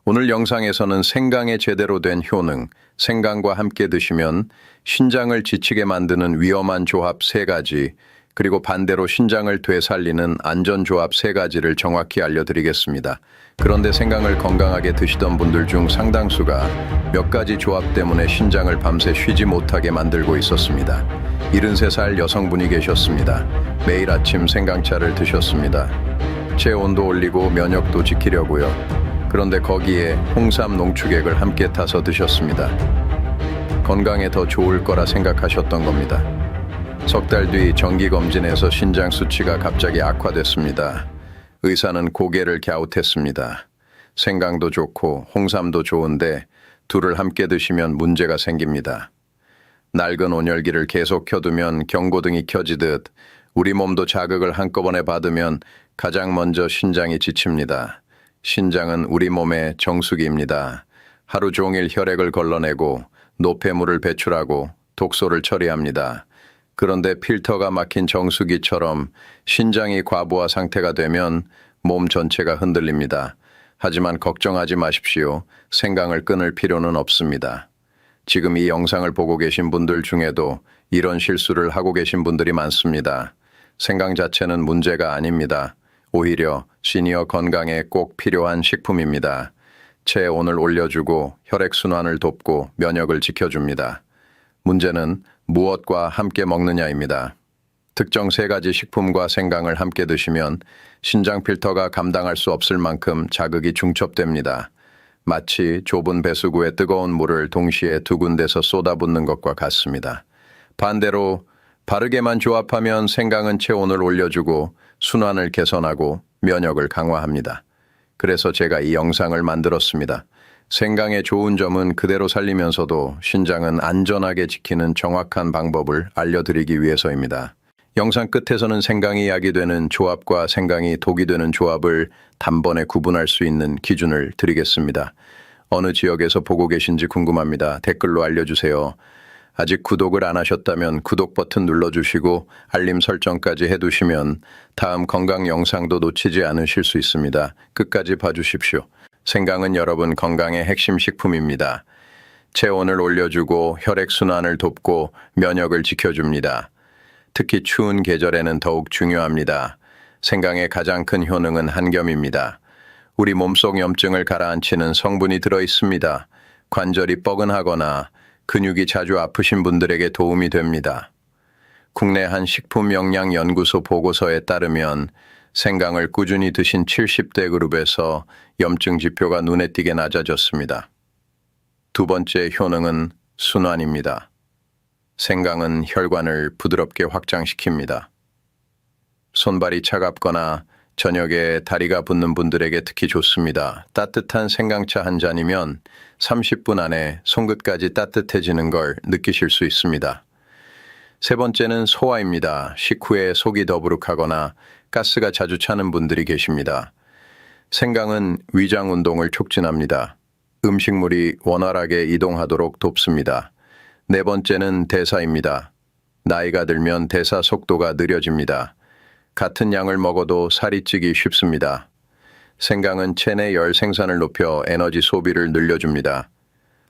오늘 영상에서는 생강의 제대로 된 효능, 생강과 함께 드시면 신장을 지치게 만드는 위험한 조합 3가지, 그리고 반대로 신장을 되살리는 안전조합 3가지를 정확히 알려드리겠습니다. 그런데 생강을 건강하게 드시던 분들 중 상당수가 몇 가지 조합 때문에 신장을 밤새 쉬지 못하게 만들고 있었습니다. 73살 여성분이 계셨습니다. 매일 아침 생강차를 드셨습니다. 체온도 올리고 면역도 지키려고요. 그런데 거기에 홍삼 농축액을 함께 타서 드셨습니다. 건강에 더 좋을 거라 생각하셨던 겁니다. 석 달 뒤 정기검진에서 신장 수치가 갑자기 악화됐습니다. 의사는 고개를 갸웃했습니다. 생강도 좋고 홍삼도 좋은데 둘을 함께 드시면 문제가 생깁니다. 낡은 온열기를 계속 켜두면 경고등이 켜지듯 우리 몸도 자극을 한꺼번에 받으면 가장 먼저 신장이 지칩니다. 신장은 우리 몸의 정수기입니다. 하루 종일 혈액을 걸러내고 노폐물을 배출하고 독소를 처리합니다. 그런데 필터가 막힌 정수기처럼 신장이 과부하 상태가 되면 몸 전체가 흔들립니다. 하지만 걱정하지 마십시오. 생강을 끊을 필요는 없습니다. 지금 이 영상을 보고 계신 분들 중에도 이런 실수를 하고 계신 분들이 많습니다. 생강 자체는 문제가 아닙니다. 오히려 시니어 건강에 꼭 필요한 식품입니다. 체온을 올려주고 혈액순환을 돕고 면역을 지켜줍니다. 문제는 무엇과 함께 먹느냐입니다. 특정 3가지 식품과 생강을 함께 드시면 신장 필터가 감당할 수 없을 만큼 자극이 중첩됩니다. 마치 좁은 배수구에 뜨거운 물을 동시에 2군데서 쏟아붓는 것과 같습니다. 반대로 바르게만 조합하면 생강은 체온을 올려주고 순환을 개선하고 면역을 강화합니다. 그래서 제가 이 영상을 만들었습니다. 생강의 좋은 점은 그대로 살리면서도 신장은 안전하게 지키는 정확한 방법을 알려드리기 위해서입니다. 영상 끝에서는 생강이 약이 되는 조합과 생강이 독이 되는 조합을 단번에 구분할 수 있는 기준을 드리겠습니다. 어느 지역에서 보고 계신지 궁금합니다. 댓글로 알려주세요. 아직 구독을 안 하셨다면 구독 버튼 눌러주시고 알림 설정까지 해두시면 다음 건강 영상도 놓치지 않으실 수 있습니다. 끝까지 봐주십시오. 생강은 여러분 건강의 핵심 식품입니다. 체온을 올려주고 혈액순환을 돕고 면역을 지켜줍니다. 특히 추운 계절에는 더욱 중요합니다. 생강의 가장 큰 효능은 한겸입니다. 우리 몸속 염증을 가라앉히는 성분이 들어있습니다. 관절이 뻐근하거나 근육이 자주 아프신 분들에게 도움이 됩니다. 국내 한 식품영양연구소 보고서에 따르면 생강을 꾸준히 드신 70대 그룹에서 염증 지표가 눈에 띄게 낮아졌습니다. 2번째 효능은 순환입니다. 생강은 혈관을 부드럽게 확장시킵니다. 손발이 차갑거나 저녁에 다리가 붓는 분들에게 특히 좋습니다. 따뜻한 생강차 한 잔이면 30분 안에 손끝까지 따뜻해지는 걸 느끼실 수 있습니다. 3번째는 소화입니다. 식후에 속이 더부룩하거나 가스가 자주 차는 분들이 계십니다. 생강은 위장 운동을 촉진합니다. 음식물이 원활하게 이동하도록 돕습니다. 4번째는 대사입니다. 나이가 들면 대사 속도가 느려집니다. 같은 양을 먹어도 살이 찌기 쉽습니다. 생강은 체내 열 생산을 높여 에너지 소비를 늘려줍니다.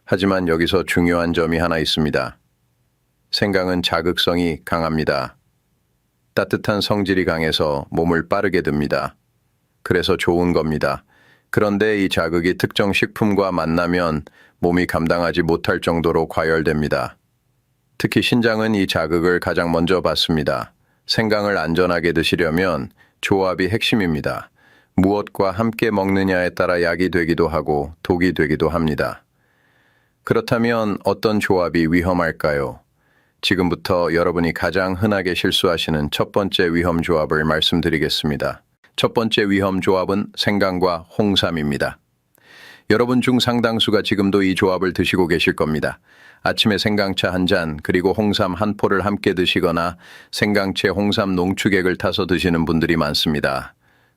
하지만 여기서 중요한 점이 하나 있습니다. 생강은 자극성이 강합니다. 따뜻한 성질이 강해서 몸을 빠르게 듭니다. 그래서 좋은 겁니다. 그런데 이 자극이 특정 식품과 만나면 몸이 감당하지 못할 정도로 과열됩니다. 특히 신장은 이 자극을 가장 먼저 받습니다. 생강을 안전하게 드시려면 조합이 핵심입니다. 무엇과 함께 먹느냐에 따라 약이 되기도 하고 독이 되기도 합니다. 그렇다면 어떤 조합이 위험할까요? 지금부터 여러분이 가장 흔하게 실수하시는 첫 번째 위험 조합을 말씀드리겠습니다. 첫 번째 위험 조합은 생강과 홍삼입니다. 여러분 중 상당수가 지금도 이 조합을 드시고 계실 겁니다. 아침에 생강차 한 잔 그리고 홍삼 한 포를 함께 드시거나 생강채 홍삼 농축액을 타서 드시는 분들이 많습니다.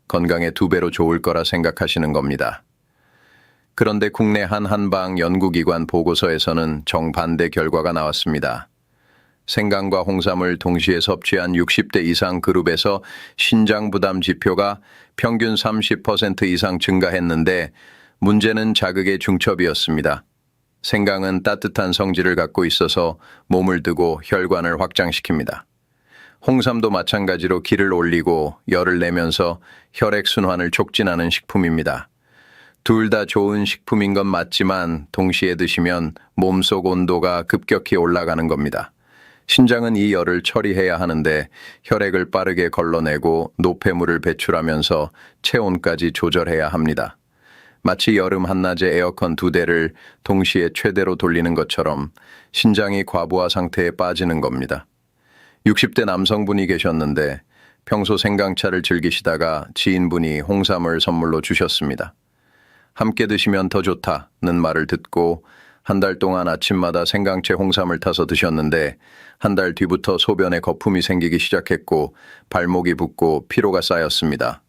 건강에 2배로 좋을 거라 생각하시는 겁니다. 그런데 국내 한 한방 연구기관 보고서에서는 정반대 결과가 나왔습니다. 생강과 홍삼을 동시에 섭취한 60대 이상 그룹에서 신장 부담 지표가 평균 30% 이상 증가했는데 문제는 자극의 중첩이었습니다. 생강은 따뜻한 성질을 갖고 있어서 몸을 뜨고 혈관을 확장시킵니다. 홍삼도 마찬가지로 기를 올리고 열을 내면서 혈액순환을 촉진하는 식품입니다. 둘 다 좋은 식품인 건 맞지만 동시에 드시면 몸속 온도가 급격히 올라가는 겁니다. 신장은 이 열을 처리해야 하는데 혈액을 빠르게 걸러내고 노폐물을 배출하면서 체온까지 조절해야 합니다. 마치 여름 한낮에 에어컨 2대를 동시에 최대로 돌리는 것처럼 신장이 과부하 상태에 빠지는 겁니다. 60대 남성분이 계셨는데 평소 생강차를 즐기시다가 지인분이 홍삼을 선물로 주셨습니다. 함께 드시면 더 좋다는 말을 듣고 한 달 동안 아침마다 생강채 홍삼을 타서 드셨는데 한 달 뒤부터 소변에 거품이 생기기 시작했고 발목이 붓고 피로가 쌓였습니다.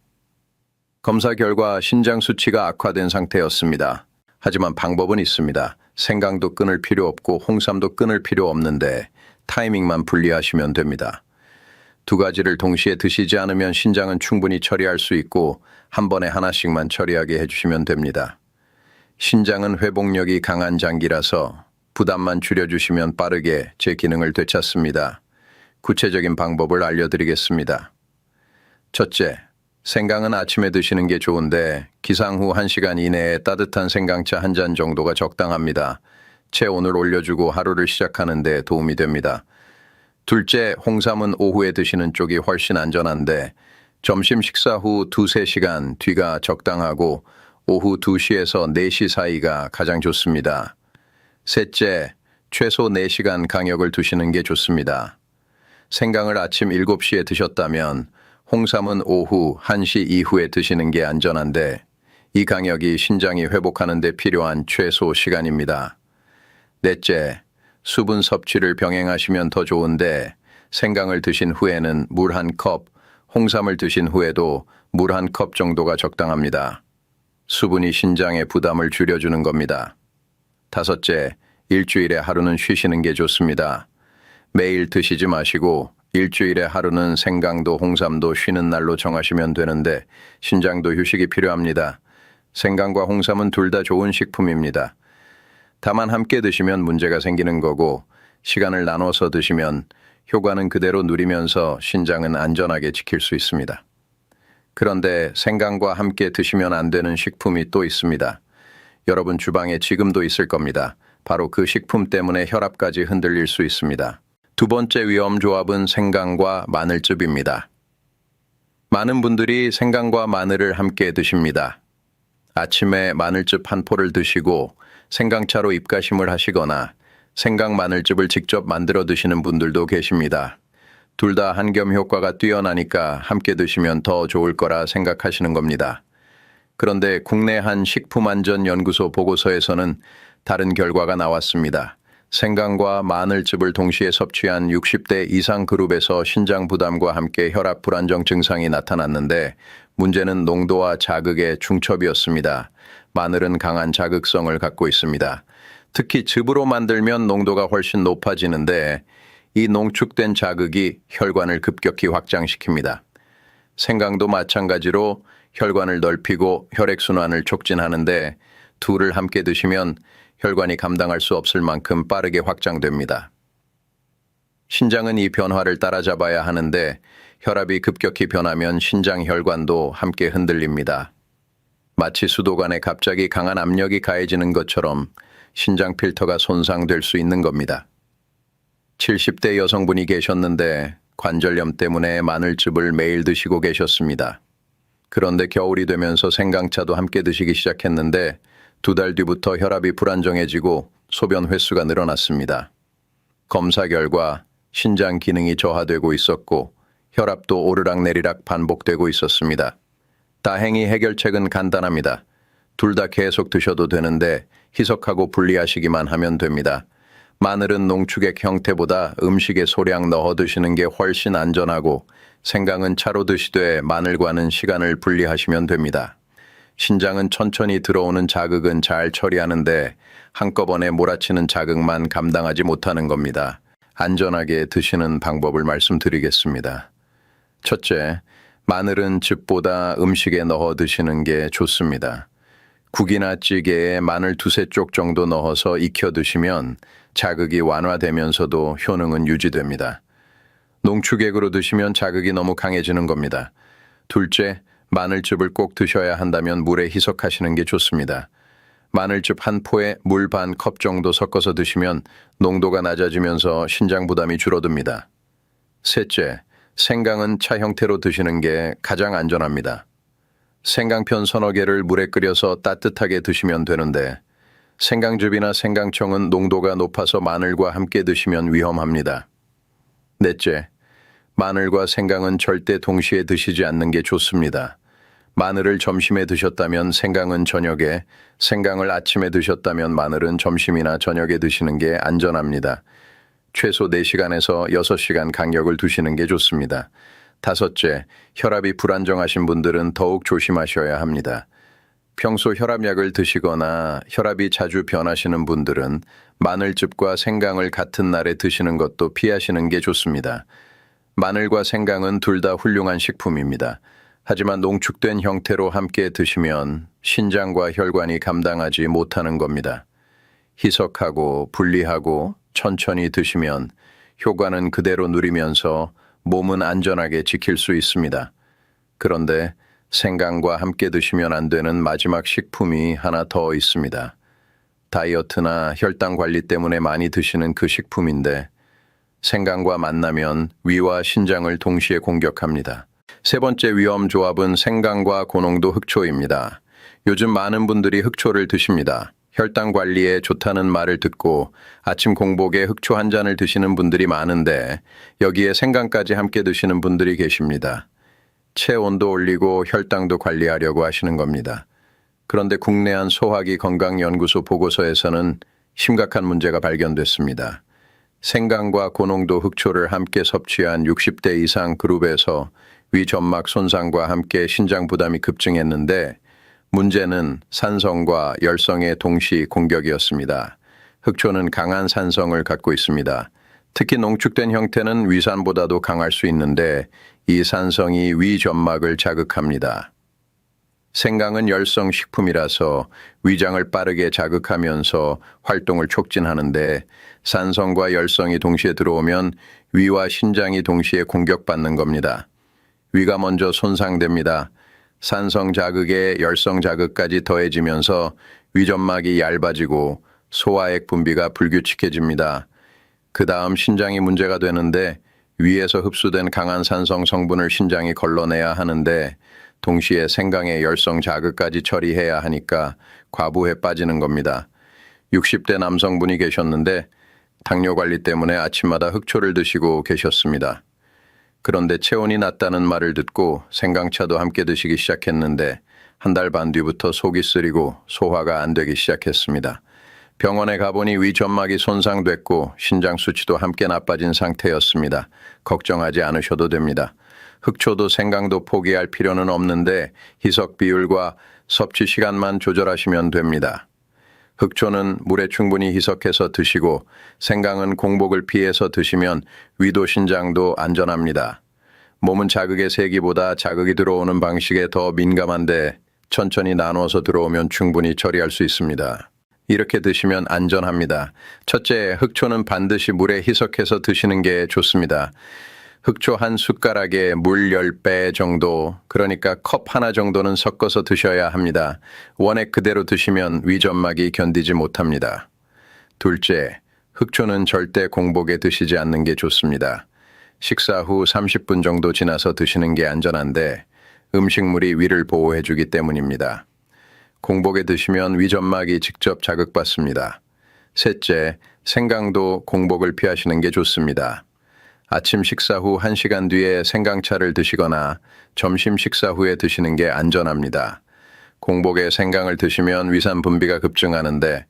검사 결과 신장 수치가 악화된 상태였습니다. 하지만 방법은 있습니다. 생강도 끊을 필요 없고 홍삼도 끊을 필요 없는데 타이밍만 분리하시면 됩니다. 두 가지를 동시에 드시지 않으면 신장은 충분히 처리할 수 있고 한 번에 하나씩만 처리하게 해주시면 됩니다. 신장은 회복력이 강한 장기라서 부담만 줄여주시면 빠르게 제 기능을 되찾습니다. 구체적인 방법을 알려드리겠습니다. 첫째, 생강은 아침에 드시는 게 좋은데 기상 후 1시간 이내에 따뜻한 생강차 한 잔 정도가 적당합니다. 체온을 올려주고 하루를 시작하는 데 도움이 됩니다. 둘째, 홍삼은 오후에 드시는 쪽이 훨씬 안전한데 점심 식사 후 2-3시간 뒤가 적당하고 오후 2시에서 4시 사이가 가장 좋습니다. 셋째, 최소 4시간 간격을 두시는 게 좋습니다. 생강을 아침 7시에 드셨다면 홍삼은 오후 1시 이후에 드시는 게 안전한데 이 간격이 신장이 회복하는 데 필요한 최소 시간입니다. 넷째, 수분 섭취를 병행하시면 더 좋은데 생강을 드신 후에는 물 1컵, 홍삼을 드신 후에도 물 1컵 정도가 적당합니다. 수분이 신장의 부담을 줄여주는 겁니다. 다섯째, 일주일에 하루는 쉬시는 게 좋습니다. 매일 드시지 마시고 일주일에 하루는 생강도 홍삼도 쉬는 날로 정하시면 되는데 신장도 휴식이 필요합니다. 생강과 홍삼은 둘 다 좋은 식품입니다. 다만 함께 드시면 문제가 생기는 거고 시간을 나눠서 드시면 효과는 그대로 누리면서 신장은 안전하게 지킬 수 있습니다. 그런데 생강과 함께 드시면 안 되는 식품이 또 있습니다. 여러분 주방에 지금도 있을 겁니다. 바로 그 식품 때문에 혈압까지 흔들릴 수 있습니다. 두 번째 위험 조합은 생강과 마늘즙입니다. 많은 분들이 생강과 마늘을 함께 드십니다. 아침에 마늘즙 한 포를 드시고 생강차로 입가심을 하시거나 생강 마늘즙을 직접 만들어 드시는 분들도 계십니다. 둘 다 한겸 효과가 뛰어나니까 함께 드시면 더 좋을 거라 생각하시는 겁니다. 그런데 국내 한 식품안전연구소 보고서에서는 다른 결과가 나왔습니다. 생강과 마늘즙을 동시에 섭취한 60대 이상 그룹에서 신장 부담과 함께 혈압 불안정 증상이 나타났는데 문제는 농도와 자극의 중첩이었습니다. 마늘은 강한 자극성을 갖고 있습니다. 특히 즙으로 만들면 농도가 훨씬 높아지는데 이 농축된 자극이 혈관을 급격히 확장시킵니다. 생강도 마찬가지로 혈관을 넓히고 혈액순환을 촉진하는데 둘을 함께 드시면 혈관이 감당할 수 없을 만큼 빠르게 확장됩니다. 신장은 이 변화를 따라잡아야 하는데 혈압이 급격히 변하면 신장 혈관도 함께 흔들립니다. 마치 수도관에 갑자기 강한 압력이 가해지는 것처럼 신장 필터가 손상될 수 있는 겁니다. 70대 여성분이 계셨는데 관절염 때문에 마늘즙을 매일 드시고 계셨습니다. 그런데 겨울이 되면서 생강차도 함께 드시기 시작했는데 2달 뒤부터 혈압이 불안정해지고 소변 횟수가 늘어났습니다. 검사 결과 신장 기능이 저하되고 있었고 혈압도 오르락내리락 반복되고 있었습니다. 다행히 해결책은 간단합니다. 둘 다 계속 드셔도 되는데 희석하고 분리하시기만 하면 됩니다. 마늘은 농축액 형태보다 음식에 소량 넣어 드시는 게 훨씬 안전하고 생강은 차로 드시되 마늘과는 시간을 분리하시면 됩니다. 신장은 천천히 들어오는 자극은 잘 처리하는데 한꺼번에 몰아치는 자극만 감당하지 못하는 겁니다. 안전하게 드시는 방법을 말씀드리겠습니다. 첫째, 마늘은 즙보다 음식에 넣어 드시는 게 좋습니다. 국이나 찌개에 마늘 두세 쪽 정도 넣어서 익혀 드시면 자극이 완화되면서도 효능은 유지됩니다. 농축액으로 드시면 자극이 너무 강해지는 겁니다. 둘째, 마늘즙을 꼭 드셔야 한다면 물에 희석하시는 게 좋습니다. 마늘즙 한 포에 물 반 컵 정도 섞어서 드시면 농도가 낮아지면서 신장 부담이 줄어듭니다. 셋째, 생강은 차 형태로 드시는 게 가장 안전합니다. 생강편 서너 개를 물에 끓여서 따뜻하게 드시면 되는데 생강즙이나 생강청은 농도가 높아서 마늘과 함께 드시면 위험합니다. 넷째, 마늘과 생강은 절대 동시에 드시지 않는 게 좋습니다. 마늘을 점심에 드셨다면 생강은 저녁에, 생강을 아침에 드셨다면 마늘은 점심이나 저녁에 드시는 게 안전합니다. 최소 4시간에서 6시간 간격을 두시는 게 좋습니다. 다섯째, 혈압이 불안정하신 분들은 더욱 조심하셔야 합니다. 평소 혈압약을 드시거나 혈압이 자주 변하시는 분들은 마늘즙과 생강을 같은 날에 드시는 것도 피하시는 게 좋습니다. 마늘과 생강은 둘 다 훌륭한 식품입니다. 하지만 농축된 형태로 함께 드시면 신장과 혈관이 감당하지 못하는 겁니다. 희석하고 분리하고 천천히 드시면 효과는 그대로 누리면서 몸은 안전하게 지킬 수 있습니다. 그런데 생강과 함께 드시면 안 되는 마지막 식품이 하나 더 있습니다. 다이어트나 혈당 관리 때문에 많이 드시는 그 식품인데 생강과 만나면 위와 신장을 동시에 공격합니다. 세 번째 위험 조합은 생강과 고농도 흑초입니다. 요즘 많은 분들이 흑초를 드십니다. 혈당 관리에 좋다는 말을 듣고 아침 공복에 흑초 한 잔을 드시는 분들이 많은데 여기에 생강까지 함께 드시는 분들이 계십니다. 체온도 올리고 혈당도 관리하려고 하시는 겁니다. 그런데 국내한 소화기 건강연구소 보고서에서는 심각한 문제가 발견됐습니다. 생강과 고농도 흑초를 함께 섭취한 60대 이상 그룹에서 위점막 손상과 함께 신장 부담이 급증했는데 문제는 산성과 열성의 동시 공격이었습니다. 흑초는 강한 산성을 갖고 있습니다. 특히 농축된 형태는 위산보다도 강할 수 있는데 이 산성이 위점막을 자극합니다. 생강은 열성 식품이라서 위장을 빠르게 자극하면서 활동을 촉진하는데 산성과 열성이 동시에 들어오면 위와 신장이 동시에 공격받는 겁니다. 위가 먼저 손상됩니다. 산성 자극에 열성 자극까지 더해지면서 위점막이 얇아지고 소화액 분비가 불규칙해집니다. 그 다음 신장이 문제가 되는데 위에서 흡수된 강한 산성 성분을 신장이 걸러내야 하는데 동시에 생강의 열성 자극까지 처리해야 하니까 과부에 빠지는 겁니다. 60대 남성분이 계셨는데 당뇨 관리 때문에 아침마다 흑초를 드시고 계셨습니다. 그런데 체온이 낮다는 말을 듣고 생강차도 함께 드시기 시작했는데 한 달 반 뒤부터 속이 쓰리고 소화가 안 되기 시작했습니다. 병원에 가보니 위점막이 손상됐고 신장 수치도 함께 나빠진 상태였습니다. 걱정하지 않으셔도 됩니다. 흑초도 생강도 포기할 필요는 없는데 희석 비율과 섭취 시간만 조절하시면 됩니다. 흑초는 물에 충분히 희석해서 드시고 생강은 공복을 피해서 드시면 위도 신장도 안전합니다. 몸은 자극의 세기보다 자극이 들어오는 방식에 더 민감한데 천천히 나누어서 들어오면 충분히 처리할 수 있습니다. 이렇게 드시면 안전합니다. 첫째, 흑초는 반드시 물에 희석해서 드시는 게 좋습니다. 흑초 한 숟가락에 물 10배 정도, 그러니까 컵 하나 정도는 섞어서 드셔야 합니다. 원액 그대로 드시면 위점막이 견디지 못합니다. 둘째, 흑초는 절대 공복에 드시지 않는 게 좋습니다. 식사 후 30분 정도 지나서 드시는 게 안전한데 음식물이 위를 보호해주기 때문입니다. 공복에 드시면 위점막이 직접 자극받습니다. 셋째, 생강도 공복을 피하시는 게 좋습니다. 아침 식사 후 1시간 뒤에 생강차를 드시거나 점심 식사 후에 드시는 게 안전합니다. 공복에 생강을 드시면 위산 분비가 급증하는데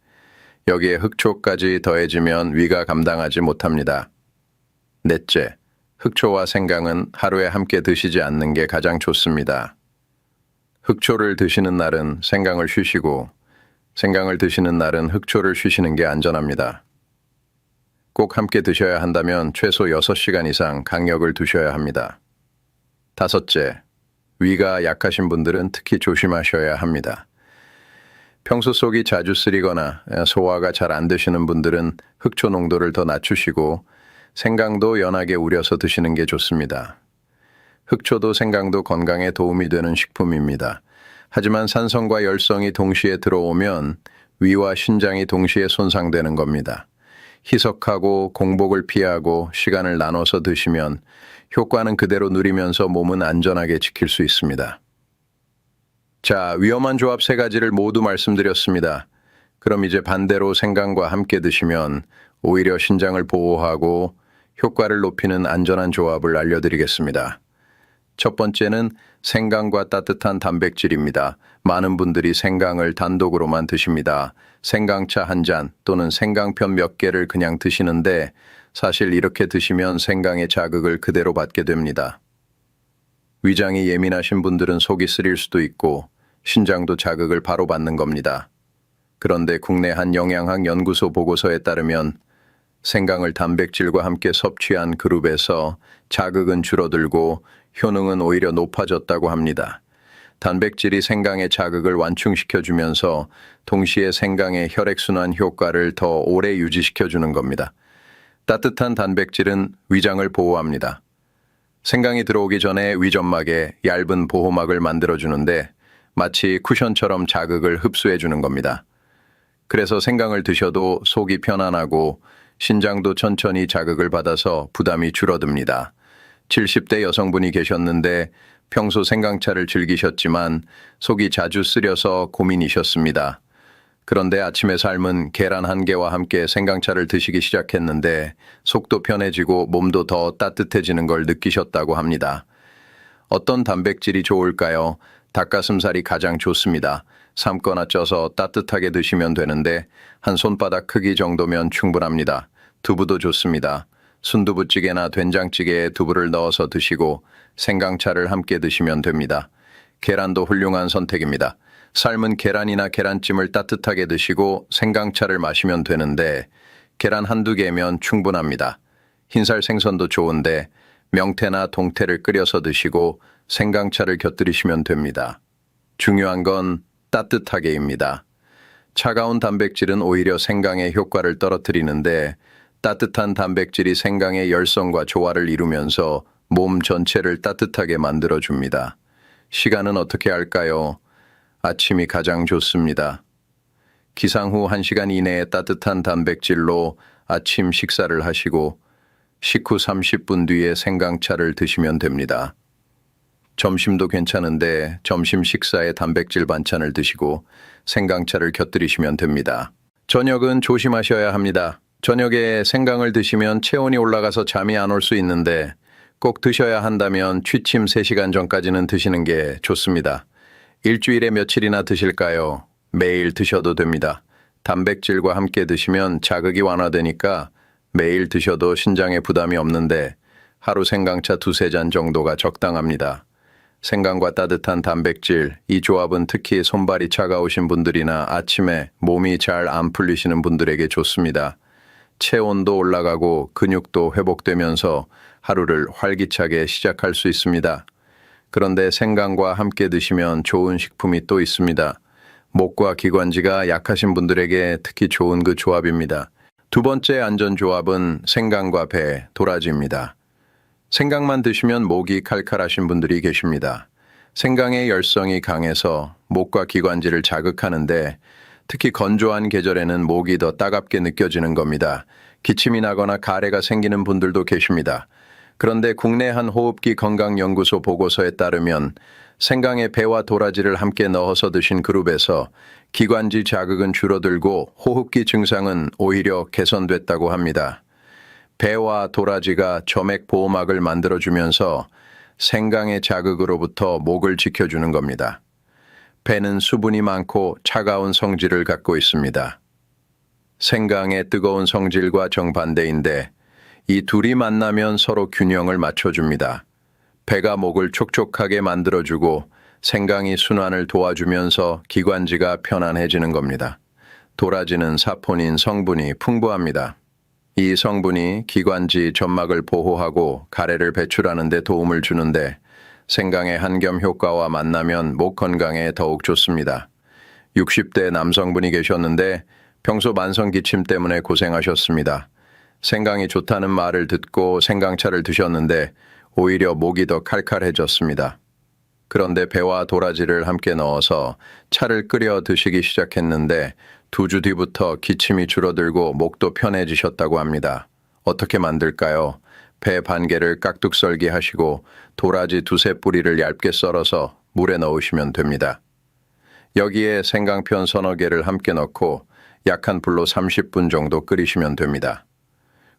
여기에 흑초까지 더해지면 위가 감당하지 못합니다. 넷째, 흑초와 생강은 하루에 함께 드시지 않는 게 가장 좋습니다. 흑초를 드시는 날은 생강을 쉬시고 생강을 드시는 날은 흑초를 쉬시는 게 안전합니다. 꼭 함께 드셔야 한다면 최소 6시간 이상 간격을 두셔야 합니다. 다섯째, 위가 약하신 분들은 특히 조심하셔야 합니다. 평소 속이 자주 쓰리거나 소화가 잘 안 되시는 분들은 흑초 농도를 더 낮추시고 생강도 연하게 우려서 드시는 게 좋습니다. 흑초도 생강도 건강에 도움이 되는 식품입니다. 하지만 산성과 열성이 동시에 들어오면 위와 신장이 동시에 손상되는 겁니다. 희석하고 공복을 피하고 시간을 나눠서 드시면 효과는 그대로 누리면서 몸은 안전하게 지킬 수 있습니다. 자, 위험한 조합 3가지를 모두 말씀드렸습니다. 그럼 이제 반대로 생강과 함께 드시면 오히려 신장을 보호하고 효과를 높이는 안전한 조합을 알려드리겠습니다. 첫 번째는 생강과 따뜻한 단백질입니다. 많은 분들이 생강을 단독으로만 드십니다. 생강차 한 잔 또는 생강편 몇 개를 그냥 드시는데 사실 이렇게 드시면 생강의 자극을 그대로 받게 됩니다. 위장이 예민하신 분들은 속이 쓰릴 수도 있고 신장도 자극을 바로 받는 겁니다. 그런데 국내 한 영양학 연구소 보고서에 따르면 생강을 단백질과 함께 섭취한 그룹에서 자극은 줄어들고 효능은 오히려 높아졌다고 합니다. 단백질이 생강의 자극을 완충시켜주면서 동시에 생강의 혈액순환 효과를 더 오래 유지시켜주는 겁니다. 따뜻한 단백질은 위장을 보호합니다. 생강이 들어오기 전에 위점막에 얇은 보호막을 만들어주는데 마치 쿠션처럼 자극을 흡수해주는 겁니다. 그래서 생강을 드셔도 속이 편안하고 신장도 천천히 자극을 받아서 부담이 줄어듭니다. 70대 여성분이 계셨는데 평소 생강차를 즐기셨지만 속이 자주 쓰려서 고민이셨습니다. 그런데 아침에 삶은 계란 1개와 함께 생강차를 드시기 시작했는데 속도 편해지고 몸도 더 따뜻해지는 걸 느끼셨다고 합니다. 어떤 단백질이 좋을까요? 닭가슴살이 가장 좋습니다. 삶거나 쪄서 따뜻하게 드시면 되는데 한 손바닥 크기 정도면 충분합니다. 두부도 좋습니다. 순두부찌개나 된장찌개에 두부를 넣어서 드시고 생강차를 함께 드시면 됩니다. 계란도 훌륭한 선택입니다. 삶은 계란이나 계란찜을 따뜻하게 드시고 생강차를 마시면 되는데 계란 1~2개면 충분합니다. 흰살 생선도 좋은데 명태나 동태를 끓여서 드시고 생강차를 곁들이시면 됩니다. 중요한 건 따뜻하게입니다. 차가운 단백질은 오히려 생강의 효과를 떨어뜨리는데 따뜻한 단백질이 생강의 열성과 조화를 이루면서 몸 전체를 따뜻하게 만들어줍니다. 시간은 어떻게 할까요? 아침이 가장 좋습니다. 기상 후 1시간 이내에 따뜻한 단백질로 아침 식사를 하시고 식후 30분 뒤에 생강차를 드시면 됩니다. 점심도 괜찮은데 점심 식사에 단백질 반찬을 드시고 생강차를 곁들이시면 됩니다. 저녁은 조심하셔야 합니다. 저녁에 생강을 드시면 체온이 올라가서 잠이 안 올 수 있는데 꼭 드셔야 한다면 취침 3시간 전까지는 드시는 게 좋습니다. 일주일에 며칠이나 드실까요? 매일 드셔도 됩니다. 단백질과 함께 드시면 자극이 완화되니까 매일 드셔도 신장에 부담이 없는데 하루 생강차 2~3잔 정도가 적당합니다. 생강과 따뜻한 단백질, 이 조합은 특히 손발이 차가우신 분들이나 아침에 몸이 잘 안 풀리시는 분들에게 좋습니다. 체온도 올라가고 근육도 회복되면서 하루를 활기차게 시작할 수 있습니다. 그런데 생강과 함께 드시면 좋은 식품이 또 있습니다. 목과 기관지가 약하신 분들에게 특히 좋은 그 조합입니다. 두 번째 안전 조합은 생강과 배, 도라지입니다. 생강만 드시면 목이 칼칼하신 분들이 계십니다. 생강의 열성이 강해서 목과 기관지를 자극하는데 특히 건조한 계절에는 목이 더 따갑게 느껴지는 겁니다. 기침이 나거나 가래가 생기는 분들도 계십니다. 그런데 국내 한 호흡기 건강연구소 보고서에 따르면 생강에 배와 도라지를 함께 넣어서 드신 그룹에서 기관지 자극은 줄어들고 호흡기 증상은 오히려 개선됐다고 합니다. 배와 도라지가 점액 보호막을 만들어주면서 생강의 자극으로부터 목을 지켜주는 겁니다. 배는 수분이 많고 차가운 성질을 갖고 있습니다. 생강의 뜨거운 성질과 정반대인데 이 둘이 만나면 서로 균형을 맞춰줍니다. 배가 목을 촉촉하게 만들어주고 생강이 순환을 도와주면서 기관지가 편안해지는 겁니다. 도라지는 사포닌 성분이 풍부합니다. 이 성분이 기관지 점막을 보호하고 가래를 배출하는 데 도움을 주는데 생강의 한겸 효과와 만나면 목 건강에 더욱 좋습니다. 60대 남성분이 계셨는데 평소 만성 기침 때문에 고생하셨습니다. 생강이 좋다는 말을 듣고 생강차를 드셨는데 오히려 목이 더 칼칼해졌습니다. 그런데 배와 도라지를 함께 넣어서 차를 끓여 드시기 시작했는데 2주 뒤부터 기침이 줄어들고 목도 편해지셨다고 합니다. 어떻게 만들까요? 배 반 개를 깍둑 썰기 하시고 도라지 2-3 뿌리를 얇게 썰어서 물에 넣으시면 됩니다. 여기에 생강편 서너 개를 함께 넣고 약한 불로 30분 정도 끓이시면 됩니다.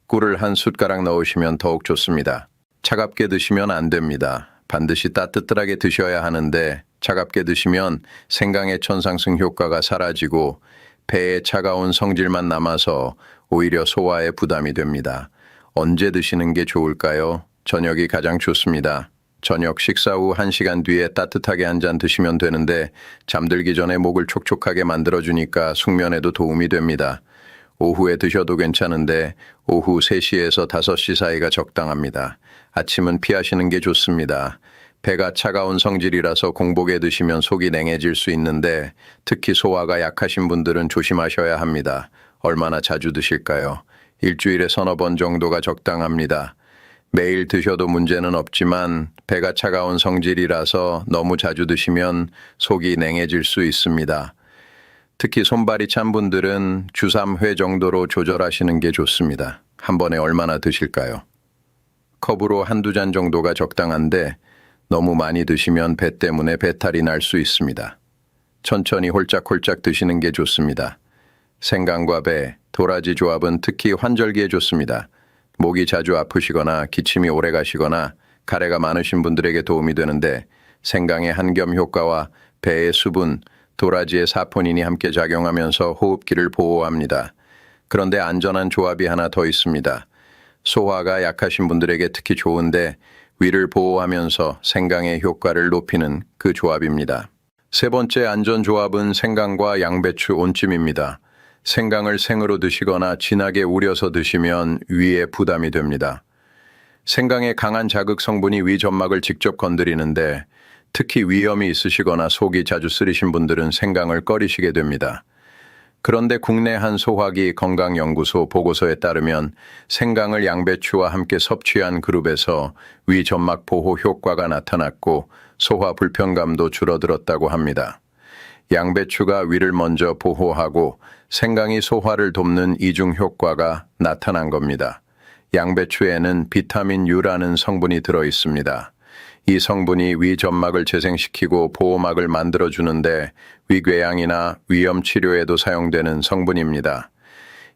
꿀을 한 숟가락 넣으시면 더욱 좋습니다. 차갑게 드시면 안 됩니다. 반드시 따뜻하게 드셔야 하는데 차갑게 드시면 생강의 천상승 효과가 사라지고 배에 차가운 성질만 남아서 오히려 소화에 부담이 됩니다. 언제 드시는 게 좋을까요? 저녁이 가장 좋습니다. 저녁 식사 후 1시간 뒤에 따뜻하게 한 잔 드시면 되는데 잠들기 전에 목을 촉촉하게 만들어주니까 숙면에도 도움이 됩니다. 오후에 드셔도 괜찮은데 오후 3시에서 5시 사이가 적당합니다. 아침은 피하시는 게 좋습니다. 배가 차가운 성질이라서 공복에 드시면 속이 냉해질 수 있는데 특히 소화가 약하신 분들은 조심하셔야 합니다. 얼마나 자주 드실까요? 일주일에 서너 번 정도가 적당합니다. 매일 드셔도 문제는 없지만 배가 차가운 성질이라서 너무 자주 드시면 속이 냉해질 수 있습니다. 특히 손발이 찬 분들은 주 3회 정도로 조절하시는 게 좋습니다. 한 번에 얼마나 드실까요? 컵으로 1-2잔 정도가 적당한데 너무 많이 드시면 배 때문에 배탈이 날 수 있습니다. 천천히 홀짝홀짝 드시는 게 좋습니다. 생강과 배, 도라지 조합은 특히 환절기에 좋습니다. 목이 자주 아프시거나 기침이 오래 가시거나 가래가 많으신 분들에게 도움이 되는데 생강의 한겸 효과와 배의 수분, 도라지의 사포닌이 함께 작용하면서 호흡기를 보호합니다. 그런데 안전한 조합이 하나 더 있습니다. 소화가 약하신 분들에게 특히 좋은데 위를 보호하면서 생강의 효과를 높이는 그 조합입니다. 세 번째 안전 조합은 생강과 양배추 온찜입니다. 생강을 생으로 드시거나 진하게 우려서 드시면 위에 부담이 됩니다. 생강의 강한 자극 성분이 위 점막을 직접 건드리는데 특히 위염이 있으시거나 속이 자주 쓰리신 분들은 생강을 꺼리시게 됩니다. 그런데 국내 한 소화기 건강연구소 보고서에 따르면 생강을 양배추와 함께 섭취한 그룹에서 위 점막 보호 효과가 나타났고 소화 불편감도 줄어들었다고 합니다. 양배추가 위를 먼저 보호하고 생강이 소화를 돕는 이중 효과가 나타난 겁니다. 양배추에는 비타민 U라는 성분이 들어 있습니다. 이 성분이 위 점막을 재생시키고 보호막을 만들어주는데 위궤양이나 위염 치료에도 사용되는 성분입니다.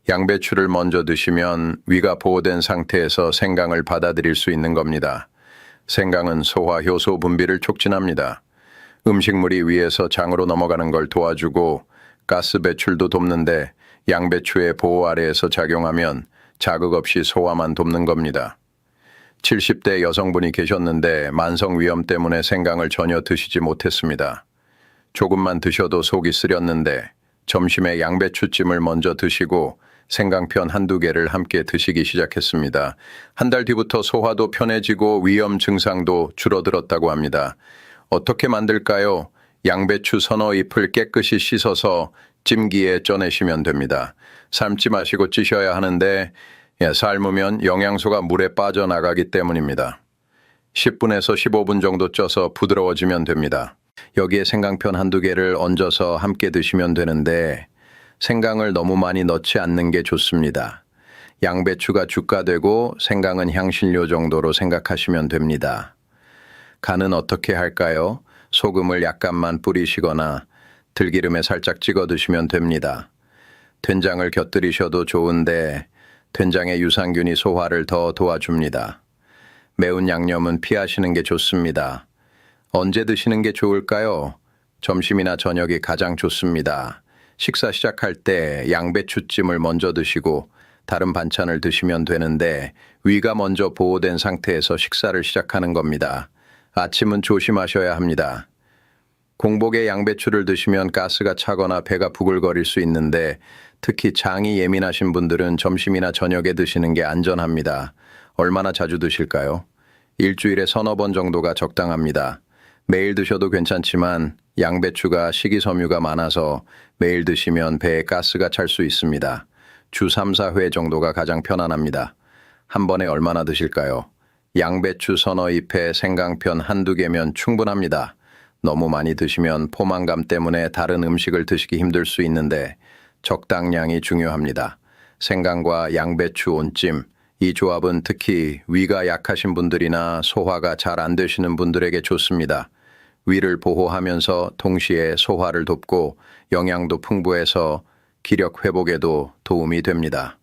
양배추를 먼저 드시면 위가 보호된 상태에서 생강을 받아들일 수 있는 겁니다. 생강은 소화 효소 분비를 촉진합니다. 음식물이 위에서 장으로 넘어가는 걸 도와주고 가스 배출도 돕는데 양배추의 보호 아래에서 작용하면 자극 없이 소화만 돕는 겁니다. 70대 여성분이 계셨는데 만성 위염 때문에 생강을 전혀 드시지 못했습니다. 조금만 드셔도 속이 쓰렸는데 점심에 양배추찜을 먼저 드시고 생강편 1-2개를 함께 드시기 시작했습니다. 한 달 뒤부터 소화도 편해지고 위염 증상도 줄어들었다고 합니다. 어떻게 만들까요? 양배추 서너 잎을 깨끗이 씻어서 찜기에 쪄내시면 됩니다. 삶지 마시고 찌셔야 하는데 삶으면 영양소가 물에 빠져나가기 때문입니다. 10분에서 15분 정도 쪄서 부드러워지면 됩니다. 여기에 생강편 1-2개를 얹어서 함께 드시면 되는데 생강을 너무 많이 넣지 않는 게 좋습니다. 양배추가 주가되고 생강은 향신료 정도로 생각하시면 됩니다. 간은 어떻게 할까요? 소금을 약간만 뿌리시거나 들기름에 살짝 찍어 드시면 됩니다. 된장을 곁들이셔도 좋은데 된장의 유산균이 소화를 더 도와줍니다. 매운 양념은 피하시는 게 좋습니다. 언제 드시는 게 좋을까요? 점심이나 저녁이 가장 좋습니다. 식사 시작할 때 양배추찜을 먼저 드시고 다른 반찬을 드시면 되는데 위가 먼저 보호된 상태에서 식사를 시작하는 겁니다. 아침은 조심하셔야 합니다. 공복에 양배추를 드시면 가스가 차거나 배가 부글거릴 수 있는데 특히 장이 예민하신 분들은 점심이나 저녁에 드시는 게 안전합니다. 얼마나 자주 드실까요? 일주일에 서너 번 정도가 적당합니다. 매일 드셔도 괜찮지만 양배추가 식이섬유가 많아서 매일 드시면 배에 가스가 찰 수 있습니다. 주 3, 4회 정도가 가장 편안합니다. 한 번에 얼마나 드실까요? 양배추 서너 잎에 생강편 한두 개면 충분합니다. 너무 많이 드시면 포만감 때문에 다른 음식을 드시기 힘들 수 있는데 적당량이 중요합니다. 생강과 양배추 온찜, 이 조합은 특히 위가 약하신 분들이나 소화가 잘 안 되시는 분들에게 좋습니다. 위를 보호하면서 동시에 소화를 돕고 영양도 풍부해서 기력 회복에도 도움이 됩니다.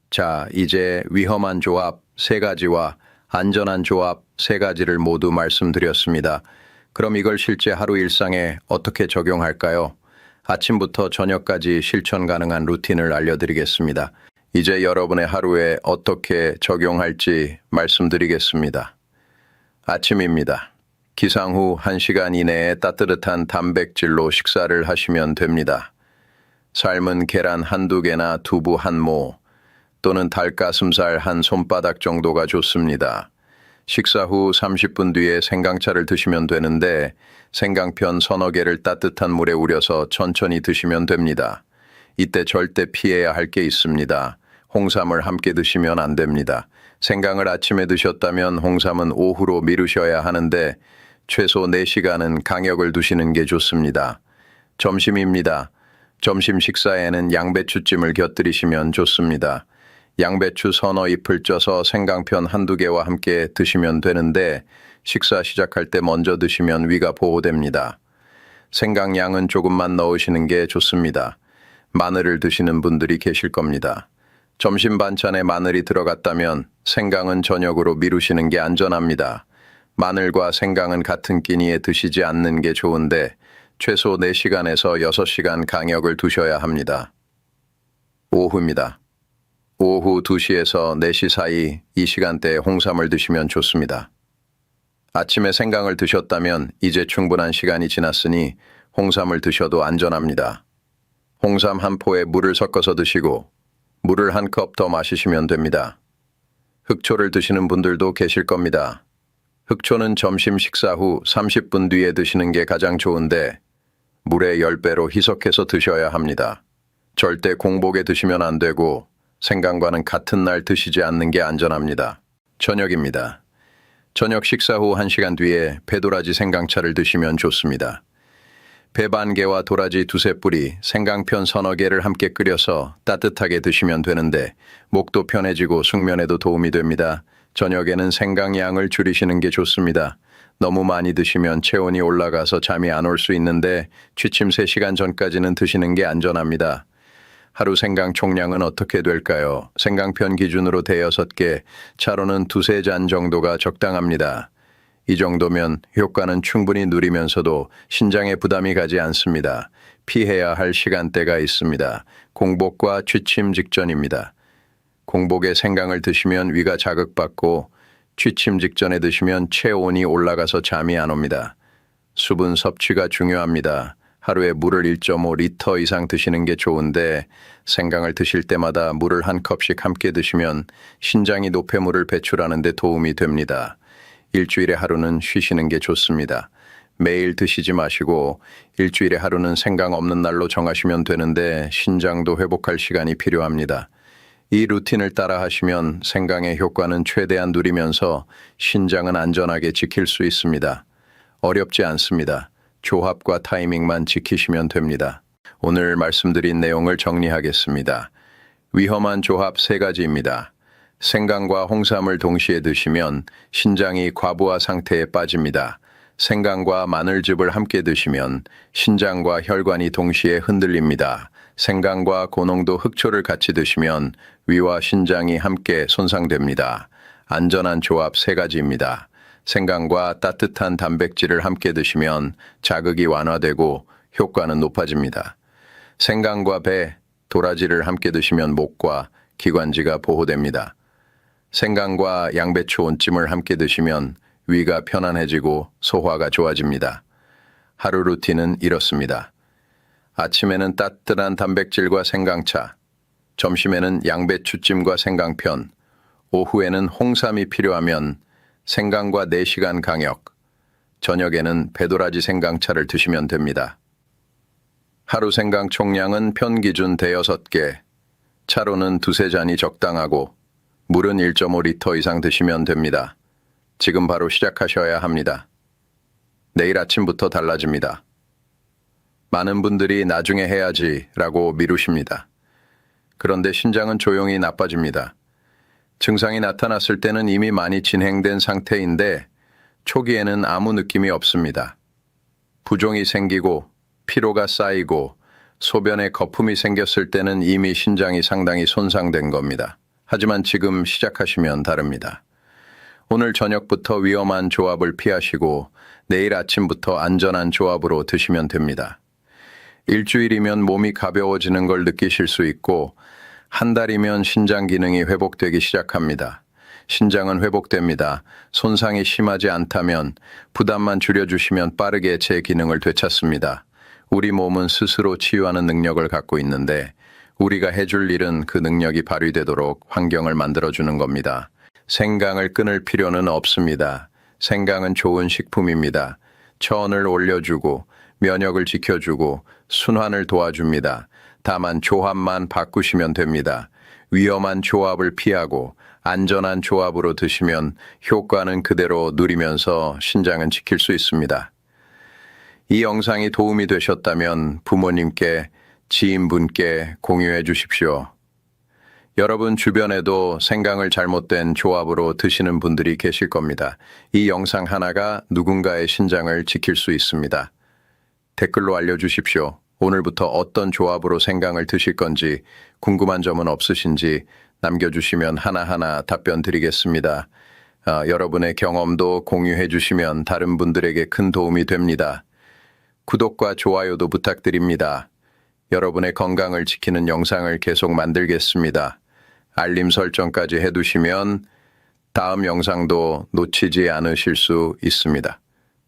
자, 이제 위험한 조합 3가지와 안전한 조합 3가지를 모두 말씀드렸습니다. 그럼 이걸 실제 하루 일상에 어떻게 적용할까요? 아침부터 저녁까지 실천 가능한 루틴을 알려드리겠습니다. 이제 여러분의 하루에 어떻게 적용할지 말씀드리겠습니다. 아침입니다. 기상 후 1시간 이내에 따뜻한 단백질로 식사를 하시면 됩니다. 삶은 계란 한두 개나 두부 한 모, 또는 닭가슴살 한 손바닥 정도가 좋습니다. 식사 후 30분 뒤에 생강차를 드시면 되는데 생강편 서너 개를 따뜻한 물에 우려서 천천히 드시면 됩니다. 이때 절대 피해야 할 게 있습니다. 홍삼을 함께 드시면 안 됩니다. 생강을 아침에 드셨다면 홍삼은 오후로 미루셔야 하는데 최소 4시간은 강약을 두시는 게 좋습니다. 점심입니다. 점심 식사에는 양배추찜을 곁들이시면 좋습니다. 양배추 서너 잎을 쪄서 생강편 한두 개와 함께 드시면 되는데 식사 시작할 때 먼저 드시면 위가 보호됩니다. 생강량은 조금만 넣으시는 게 좋습니다. 마늘을 드시는 분들이 계실 겁니다. 점심 반찬에 마늘이 들어갔다면 생강은 저녁으로 미루시는 게 안전합니다. 마늘과 생강은 같은 끼니에 드시지 않는 게 좋은데 최소 4시간에서 6시간 강약을 두셔야 합니다. 오후입니다. 오후 2시에서 4시 사이 이 시간대에 홍삼을 드시면 좋습니다. 아침에 생강을 드셨다면 이제 충분한 시간이 지났으니 홍삼을 드셔도 안전합니다. 홍삼 한 포에 물을 섞어서 드시고 물을 한 컵 더 마시시면 됩니다. 흑초를 드시는 분들도 계실 겁니다. 흑초는 점심 식사 후 30분 뒤에 드시는 게 가장 좋은데 물에 10배로 희석해서 드셔야 합니다. 절대 공복에 드시면 안 되고 생강과는 같은 날 드시지 않는 게 안전합니다. 저녁입니다. 저녁 식사 후 1시간 뒤에 배도라지 생강차를 드시면 좋습니다. 배 반 개와 도라지 두세 뿌리, 생강편 서너 개를 함께 끓여서 따뜻하게 드시면 되는데 목도 편해지고 숙면에도 도움이 됩니다. 저녁에는 생강량을 줄이시는 게 좋습니다. 너무 많이 드시면 체온이 올라가서 잠이 안 올 수 있는데 취침 3시간 전까지는 드시는 게 안전합니다. 하루 생강 총량은 어떻게 될까요? 생강편 기준으로 5-6개, 차로는 2-3잔 정도가 적당합니다. 이 정도면 효과는 충분히 누리면서도 신장에 부담이 가지 않습니다. 피해야 할 시간대가 있습니다. 공복과 취침 직전입니다. 공복에 생강을 드시면 위가 자극받고 취침 직전에 드시면 체온이 올라가서 잠이 안 옵니다. 수분 섭취가 중요합니다. 하루에 물을 1.5리터 이상 드시는 게 좋은데 생강을 드실 때마다 물을 한 컵씩 함께 드시면 신장이 노폐물을 배출하는 데 도움이 됩니다. 일주일에 하루는 쉬시는 게 좋습니다. 매일 드시지 마시고 일주일에 하루는 생강 없는 날로 정하시면 되는데 신장도 회복할 시간이 필요합니다. 이 루틴을 따라 하시면 생강의 효과는 최대한 누리면서 신장은 안전하게 지킬 수 있습니다. 어렵지 않습니다. 조합과 타이밍만 지키시면 됩니다. 오늘 말씀드린 내용을 정리하겠습니다. 위험한 조합 3가지입니다. 생강과 홍삼을 동시에 드시면 신장이 과부하 상태에 빠집니다. 생강과 마늘즙을 함께 드시면 신장과 혈관이 동시에 흔들립니다. 생강과 고농도 흑초를 같이 드시면 위와 신장이 함께 손상됩니다. 안전한 조합 3가지입니다. 생강과 따뜻한 단백질을 함께 드시면 자극이 완화되고 효과는 높아집니다. 생강과 배, 도라지를 함께 드시면 목과 기관지가 보호됩니다. 생강과 양배추 온찜을 함께 드시면 위가 편안해지고 소화가 좋아집니다. 하루 루틴은 이렇습니다. 아침에는 따뜻한 단백질과 생강차, 점심에는 양배추찜과 생강편, 오후에는 홍삼이 필요하면 생강과 4시간 강역, 저녁에는 배도라지 생강차를 드시면 됩니다. 하루 생강 총량은 편기준 대여섯 개, 차로는 두세 잔이 적당하고 물은 1.5리터 이상 드시면 됩니다. 지금 바로 시작하셔야 합니다. 내일 아침부터 달라집니다. 많은 분들이 나중에 해야지 라고 미루십니다. 그런데 신장은 조용히 나빠집니다. 증상이 나타났을 때는 이미 많이 진행된 상태인데 초기에는 아무 느낌이 없습니다. 부종이 생기고 피로가 쌓이고 소변에 거품이 생겼을 때는 이미 신장이 상당히 손상된 겁니다. 하지만 지금 시작하시면 다릅니다. 오늘 저녁부터 위험한 조합을 피하시고 내일 아침부터 안전한 조합으로 드시면 됩니다. 일주일이면 몸이 가벼워지는 걸 느끼실 수 있고 한 달이면 신장 기능이 회복되기 시작합니다. 신장은 회복됩니다. 손상이 심하지 않다면 부담만 줄여주시면 빠르게 제 기능을 되찾습니다. 우리 몸은 스스로 치유하는 능력을 갖고 있는데 우리가 해줄 일은 그 능력이 발휘되도록 환경을 만들어주는 겁니다. 생강을 끊을 필요는 없습니다. 생강은 좋은 식품입니다. 체온을 올려주고 면역을 지켜주고 순환을 도와줍니다. 다만 조합만 바꾸시면 됩니다. 위험한 조합을 피하고 안전한 조합으로 드시면 효과는 그대로 누리면서 신장은 지킬 수 있습니다. 이 영상이 도움이 되셨다면 부모님께, 지인분께 공유해 주십시오. 여러분 주변에도 생강을 잘못된 조합으로 드시는 분들이 계실 겁니다. 이 영상 하나가 누군가의 신장을 지킬 수 있습니다. 댓글로 알려주십시오. 오늘부터 어떤 조합으로 생강을 드실 건지 궁금한 점은 없으신지 남겨주시면 하나하나 답변 드리겠습니다. 여러분의 경험도 공유해 주시면 다른 분들에게 큰 도움이 됩니다. 구독과 좋아요도 부탁드립니다. 여러분의 건강을 지키는 영상을 계속 만들겠습니다. 알림 설정까지 해두시면 다음 영상도 놓치지 않으실 수 있습니다.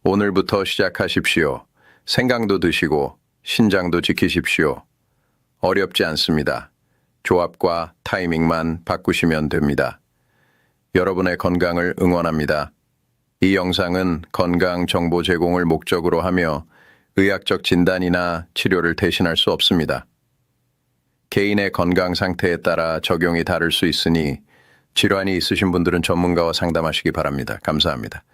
오늘부터 시작하십시오. 생강도 드시고 신장도 지키십시오. 어렵지 않습니다. 조합과 타이밍만 바꾸시면 됩니다. 여러분의 건강을 응원합니다. 이 영상은 건강 정보 제공을 목적으로 하며 의학적 진단이나 치료를 대신할 수 없습니다. 개인의 건강 상태에 따라 적용이 다를 수 있으니 질환이 있으신 분들은 전문가와 상담하시기 바랍니다. 감사합니다.